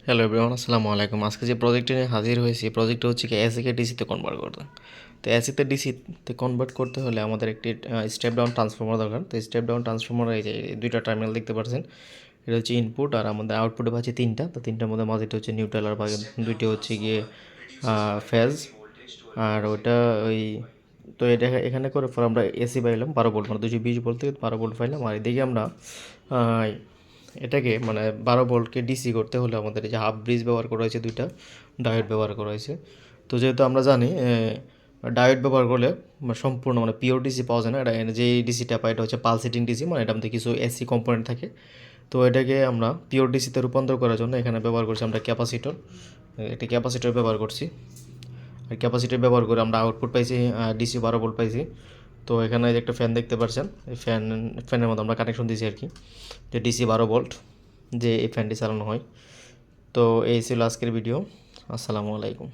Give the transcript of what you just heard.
Hello everyone, আসসালামু আলাইকুম। আজকে যে প্রজেক্টটা নিয়ে হাজির হয়েছি, এই প্রজেক্টটা হচ্ছে কি এসিকে ডিসিতে কনভার্ট করতে। তো এসিতে ডিসিতে কনভার্ট করতে হলে আমাদের একটি স্টেপ ডাউন ট্রান্সফর্মার দরকার। তো স্টেপ ডাউন ট্রান্সফর্মার এই যে দুইটা টার্মিনাল দেখতে পাচ্ছেন, এটা হচ্ছে ইনপুট আর আমাদের আউটপুটে পাচ্ছি তিনটা। তো তিনটার মধ্যে মাঝেটা হচ্ছে নিউট্রাল আর দুইটি হচ্ছে গিয়ে ফেজ। আর ওটা ওই তো এটা এখানে করে পর আমরা এসি পাইলাম 12 ভোল্ট, মানে 220 ভোল্ট থেকে 12 ভোল্ট পাইলাম। আর এদিকে আমরা আহ, এটাকে মানে 12 ভোল্টকে ডিসি করতে হলে আমাদের এই যে হাফ ব্রিজ ব্যবহার করা হয়েছে, দুইটা ডায়োড ব্যবহার করা হয়েছে। তো যেহেতু আমরা জানি ডায়োড ব্যবহার করলে সম্পূর্ণ মানে পিওর ডিসি পাওয়া যায় না, এটা যে ডিসিটা পাই এটা হচ্ছে পালসেটিং ডিসি, মানে এটার মধ্যে কিছু এসি কম্পোনেন্ট থাকে। তো এটাকে আমরা পিওর ডিসিতে রূপান্তর করার জন্য এখানে ব্যবহার করছি আমরা ক্যাপাসিটর। একটি ক্যাপাসিটর ব্যবহার করছি, আর ক্যাপাসিটর ব্যবহার করে আমরা আউটপুট পাইছি ডিসি 12 ভোল্ট পাইছি। তো এখানে যে একটা ফ্যান দেখতে পাচ্ছেন, এই ফ্যানের মধ্যে আমরা কানেকশন দিয়েছি আর কি, যে ডিসি 12 ভোল্ট যে এই ফ্যানটি চালানো হয়। তো এই ছিল আজকের ভিডিও। আসসালামু আলাইকুম।